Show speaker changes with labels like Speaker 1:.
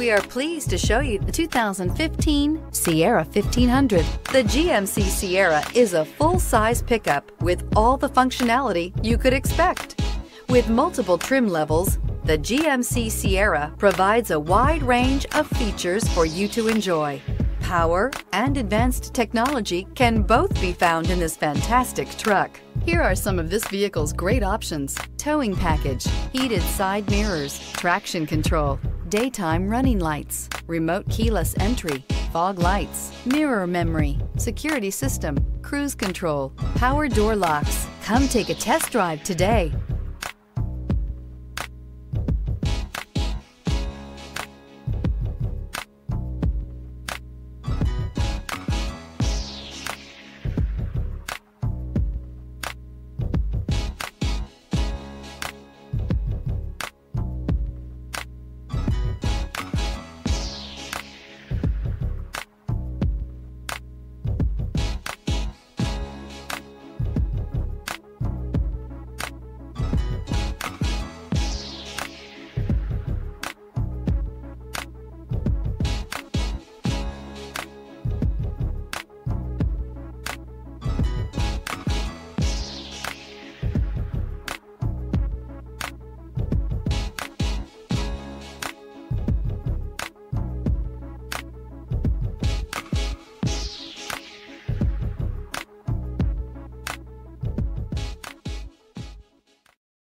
Speaker 1: We are pleased to show you the 2015 Sierra 1500. The GMC Sierra is a full-size pickup with all the functionality you could expect. With multiple trim levels, the GMC Sierra provides a wide range of features for you to enjoy. Power and advanced technology can both be found in this fantastic truck. Here are some of this vehicle's great options: towing package, heated side mirrors, traction control, daytime running lights, remote keyless entry, fog lights, mirror memory, security system, cruise control, power door locks. Come take a test drive today.